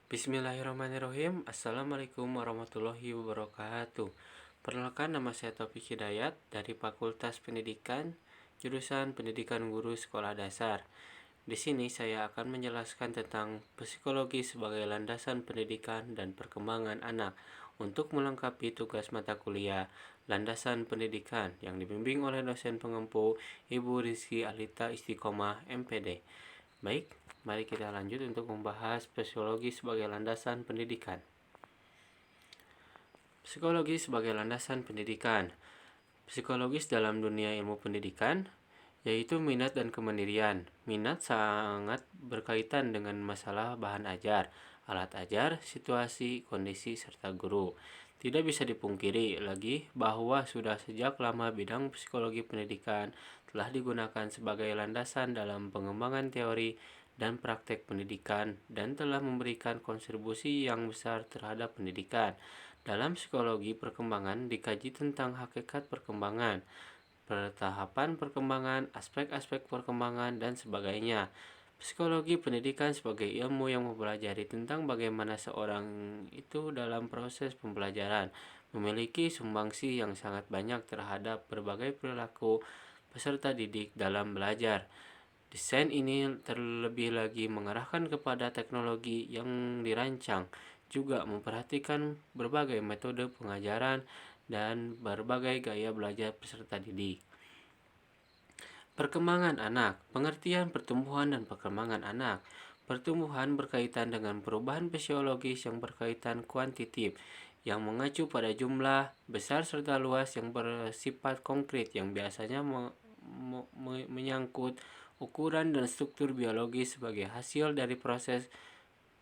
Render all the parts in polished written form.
Bismillahirrahmanirrahim. Assalamualaikum warahmatullahi wabarakatuh. Perkenalkan, nama saya Taufik Hidayat dari Fakultas Pendidikan, jurusan Pendidikan Guru Sekolah Dasar. Di sini saya akan menjelaskan tentang psikologi sebagai landasan pendidikan dan perkembangan anak untuk melengkapi tugas mata kuliah landasan pendidikan yang dibimbing oleh dosen pengempu Ibu Rizky Alita Istiqomah MPD. Baik, mari kita lanjut untuk membahas psikologi sebagai landasan pendidikan. Psikologi sebagai landasan pendidikan. Psikologis dalam dunia ilmu pendidikan yaitu minat dan kemandirian. Minat sangat berkaitan dengan masalah bahan ajar, alat ajar, situasi, kondisi, serta guru. Tidak bisa dipungkiri lagi bahwa sudah sejak lama bidang psikologi pendidikan telah digunakan sebagai landasan dalam pengembangan teori dan praktek pendidikan dan telah memberikan kontribusi yang besar terhadap pendidikan. Dalam psikologi perkembangan dikaji tentang hakikat perkembangan, tahapan perkembangan, aspek-aspek perkembangan, dan sebagainya. Psikologi pendidikan sebagai ilmu yang mempelajari tentang bagaimana seorang itu dalam proses pembelajaran memiliki sumbangsi yang sangat banyak terhadap berbagai perilaku peserta didik dalam belajar. Desain ini terlebih lagi mengarahkan kepada teknologi yang dirancang, juga memperhatikan berbagai metode pengajaran dan berbagai gaya belajar peserta didik. Perkembangan anak, pengertian pertumbuhan dan perkembangan anak. Pertumbuhan berkaitan dengan perubahan fisiologis yang berkaitan kuantitatif, yang mengacu pada jumlah besar serta luas yang bersifat konkret yang biasanya menyangkut ukuran dan struktur biologis sebagai hasil dari proses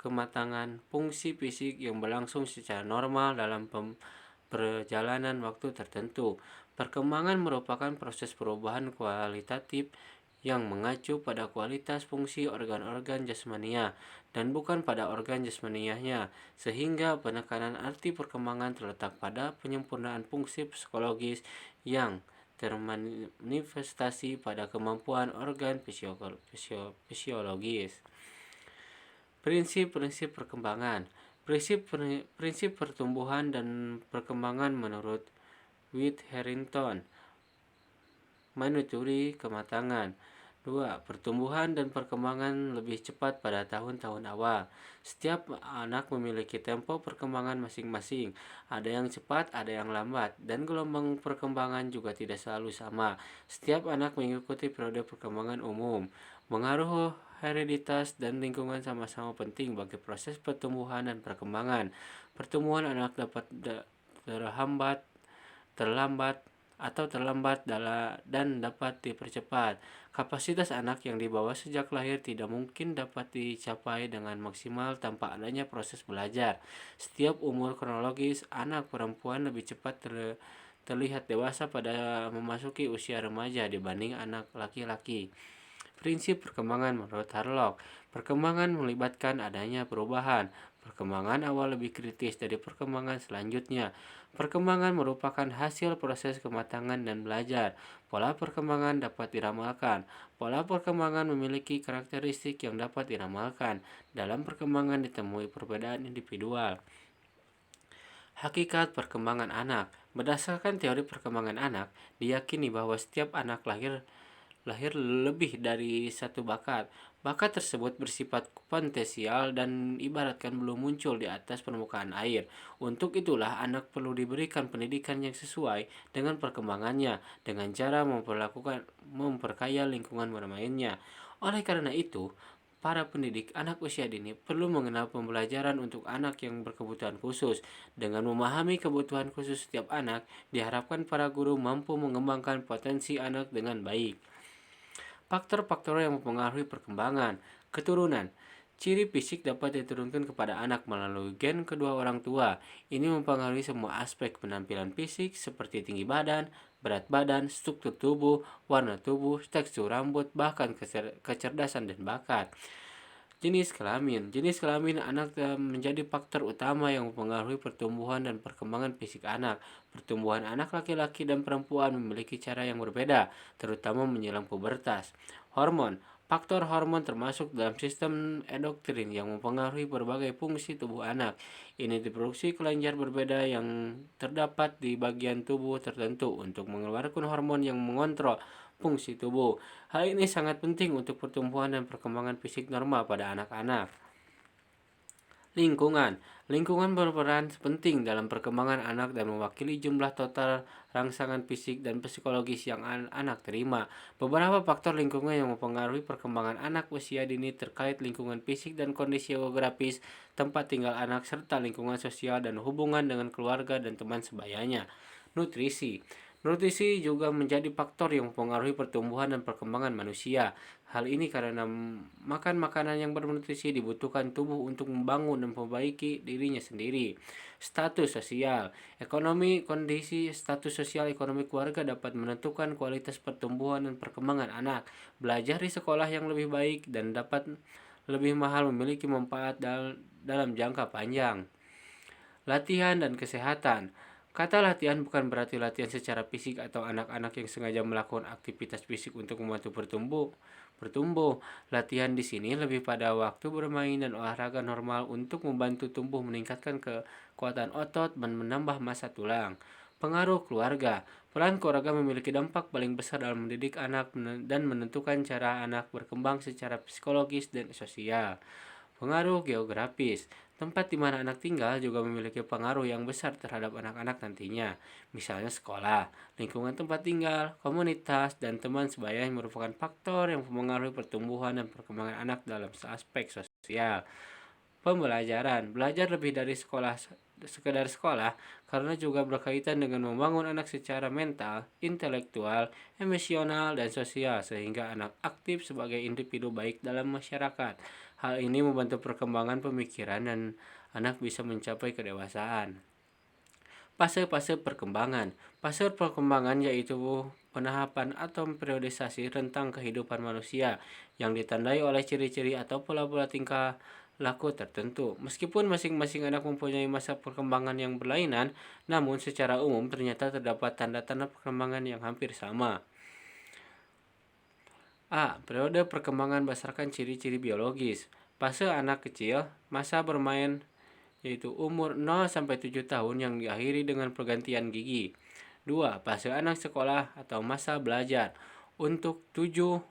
kematangan fungsi fisik yang berlangsung secara normal dalam perjalanan waktu tertentu. Perkembangan merupakan proses perubahan kualitatif yang mengacu pada kualitas fungsi organ-organ jasmania dan bukan pada organ jasmanianya, sehingga penekanan arti perkembangan terletak pada penyempurnaan fungsi psikologis yang termanifestasi pada kemampuan organ fisiologis. Prinsip-prinsip perkembangan. Prinsip pertumbuhan dan perkembangan menurut Whit Harrington menuturi kematangan. 2. Pertumbuhan dan perkembangan lebih cepat pada tahun-tahun awal. Setiap anak memiliki tempo perkembangan masing-masing. Ada yang cepat, ada yang lambat, dan gelombang perkembangan juga tidak selalu sama. Setiap anak mengikuti periode perkembangan umum. Pengaruh hereditas dan lingkungan sama-sama penting bagi proses pertumbuhan dan perkembangan. Pertumbuhan anak dapat terlambat dan dapat dipercepat. Kapasitas anak yang dibawa sejak lahir tidak mungkin dapat dicapai dengan maksimal tanpa adanya proses belajar. Setiap umur kronologis, anak perempuan lebih cepat terlihat dewasa pada memasuki usia remaja dibanding anak laki-laki. Prinsip perkembangan menurut Harlock. Perkembangan melibatkan adanya perubahan. Perkembangan awal lebih kritis dari perkembangan selanjutnya. Perkembangan merupakan hasil proses kematangan dan belajar. Pola perkembangan dapat diramalkan. Pola perkembangan memiliki karakteristik yang dapat diramalkan. Dalam perkembangan ditemui perbedaan individual. Hakikat perkembangan anak. Berdasarkan teori perkembangan anak, diyakini bahwa setiap anak lahir lebih dari satu bakat. Bakat tersebut bersifat potensial dan ibaratkan belum muncul di atas permukaan air. Untuk itulah anak perlu diberikan pendidikan yang sesuai dengan perkembangannya dengan cara memperkaya lingkungan bermainnya. Oleh karena itu, para pendidik anak usia dini perlu mengenal pembelajaran untuk anak yang berkebutuhan khusus. Dengan memahami kebutuhan khusus setiap anak, diharapkan para guru mampu mengembangkan potensi anak dengan baik. Faktor-faktor yang mempengaruhi perkembangan. Keturunan. Ciri fisik dapat diturunkan kepada anak melalui gen kedua orang tua. Ini mempengaruhi semua aspek penampilan fisik seperti tinggi badan, berat badan, struktur tubuh, warna tubuh, tekstur rambut, bahkan kecerdasan dan bakat. Jenis kelamin. Jenis kelamin anak menjadi faktor utama yang mempengaruhi pertumbuhan dan perkembangan fisik anak. Pertumbuhan anak laki-laki dan perempuan memiliki cara yang berbeda, terutama menjelang pubertas. Hormon. Faktor hormon termasuk dalam sistem endokrin yang mempengaruhi berbagai fungsi tubuh anak. Ini diproduksi kelenjar berbeda yang terdapat di bagian tubuh tertentu untuk mengeluarkan hormon yang mengontrol fungsi tubuh. Hal ini sangat penting untuk pertumbuhan dan perkembangan fisik normal pada anak-anak. Lingkungan. Lingkungan berperan penting dalam perkembangan anak dan mewakili jumlah total rangsangan fisik dan psikologis yang anak terima. Beberapa faktor lingkungan yang mempengaruhi perkembangan anak usia dini terkait lingkungan fisik dan kondisi geografis, tempat tinggal anak, serta lingkungan sosial dan hubungan dengan keluarga dan teman sebayanya. Nutrisi. Nutrisi juga menjadi faktor yang mempengaruhi pertumbuhan dan perkembangan manusia. Hal ini karena makan makanan yang bernutrisi dibutuhkan tubuh untuk membangun dan memperbaiki dirinya sendiri. Status sosial, ekonomi, kondisi status sosial ekonomi keluarga dapat menentukan kualitas pertumbuhan dan perkembangan anak. Belajar di sekolah yang lebih baik dan dapat lebih mahal memiliki manfaat dalam jangka panjang. Latihan dan kesehatan. Kata latihan bukan berarti latihan secara fisik atau anak-anak yang sengaja melakukan aktivitas fisik untuk membantu bertumbuh. Latihan di sini lebih pada waktu bermain dan olahraga normal untuk membantu tumbuh, meningkatkan kekuatan otot dan menambah massa tulang. Pengaruh keluarga. Peran keluarga memiliki dampak paling besar dalam mendidik anak dan menentukan cara anak berkembang secara psikologis dan sosial. Pengaruh geografis. Tempat di mana anak tinggal juga memiliki pengaruh yang besar terhadap anak-anak nantinya. Misalnya sekolah, lingkungan tempat tinggal, komunitas, dan teman sebaya yang merupakan faktor yang mempengaruhi pertumbuhan dan perkembangan anak dalam aspek sosial. Pembelajaran. Belajar lebih dari sekedar sekolah karena juga berkaitan dengan membangun anak secara mental, intelektual, emosional, dan sosial sehingga anak aktif sebagai individu baik dalam masyarakat. Hal ini membantu perkembangan pemikiran dan anak bisa mencapai kedewasaan. Fase-fase perkembangan. Fase perkembangan yaitu penahapan atau periodisasi rentang kehidupan manusia yang ditandai oleh ciri-ciri atau pola-pola tingkah laku tertentu. Meskipun masing-masing anak mempunyai masa perkembangan yang berlainan, namun secara umum ternyata terdapat tanda-tanda perkembangan yang hampir sama. A. Periode perkembangan berdasarkan ciri-ciri biologis. Fase anak kecil, masa bermain yaitu umur 0-7 tahun yang diakhiri dengan pergantian gigi. 2. Fase anak sekolah atau masa belajar untuk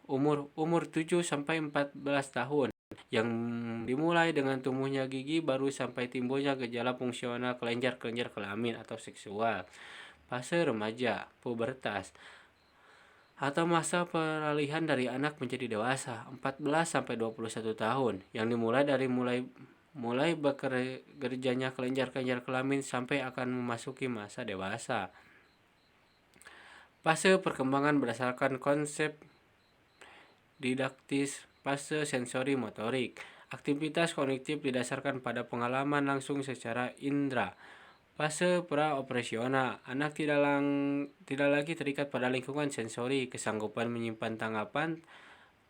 umur 7-14 tahun yang dimulai dengan tumbuhnya gigi baru sampai timbulnya gejala fungsional kelenjar-kelenjar kelamin atau seksual. Fase remaja, pubertas atau masa peralihan dari anak menjadi dewasa 14-21 tahun yang dimulai dari mulai bekerjanya kelenjar-kelenjar kelamin sampai akan memasuki masa dewasa. Fase perkembangan berdasarkan konsep didaktis. Fase sensori motorik. Aktivitas kognitif didasarkan pada pengalaman langsung secara indera. Fase pra-operasional. Anak tidak lagi terikat pada lingkungan sensori. Kesanggupan menyimpan tanggapan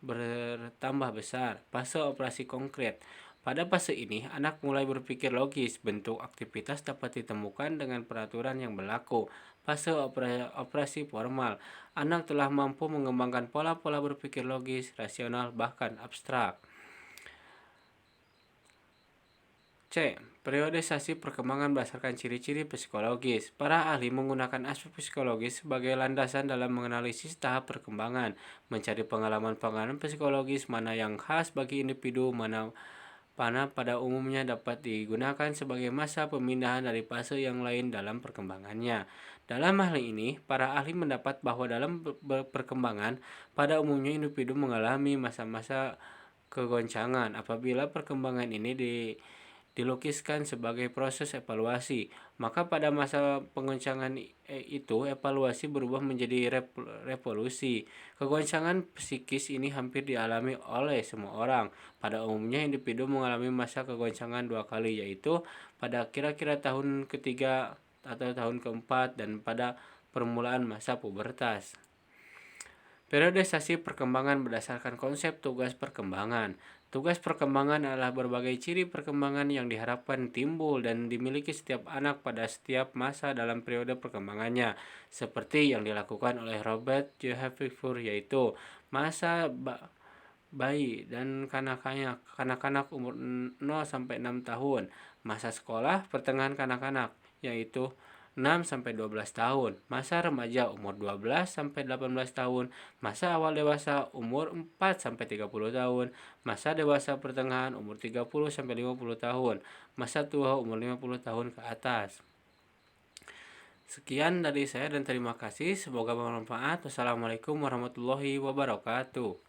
bertambah besar. Fase operasi konkret. Pada fase ini, anak mulai berpikir logis. Bentuk aktivitas dapat ditemukan dengan peraturan yang berlaku. Fase operasi formal. Anak telah mampu mengembangkan pola-pola berpikir logis, rasional, bahkan abstrak. C. Periodisasi perkembangan berdasarkan ciri-ciri psikologis. Para ahli menggunakan aspek psikologis sebagai landasan dalam menganalisis tahap perkembangan, mencari pengalaman-pengalaman psikologis mana yang khas bagi individu, mana pada umumnya dapat digunakan sebagai masa pemindahan dari fase yang lain dalam perkembangannya. Dalam hal ini, para ahli mendapat bahwa dalam perkembangan, pada umumnya individu mengalami masa-masa kegoncangan. Apabila perkembangan ini dilukiskan sebagai proses evaluasi, maka pada masa penggoncangan itu evaluasi berubah menjadi revolusi. Kegoncangan psikis ini hampir dialami oleh semua orang. Pada umumnya individu mengalami masa kegoncangan 2 kali, yaitu pada kira-kira tahun ketiga atau tahun keempat dan pada permulaan masa pubertas. Periodisasi perkembangan berdasarkan konsep tugas perkembangan. Tugas perkembangan adalah berbagai ciri perkembangan yang diharapkan timbul dan dimiliki setiap anak pada setiap masa dalam periode perkembangannya, seperti yang dilakukan oleh Robert J. Haverford, yaitu masa bayi dan kanak-kanak umur 0 sampai 6 tahun. Masa sekolah pertengahan kanak-kanak yaitu 6 sampai 12 tahun. Masa remaja umur 12 sampai 18 tahun. Masa awal dewasa umur 4 sampai 30 tahun. Masa dewasa pertengahan umur 30 sampai 50 tahun. Masa tua umur 50 tahun ke atas. Sekian dari saya dan terima kasih. Semoga bermanfaat. Wassalamualaikum warahmatullahi wabarakatuh.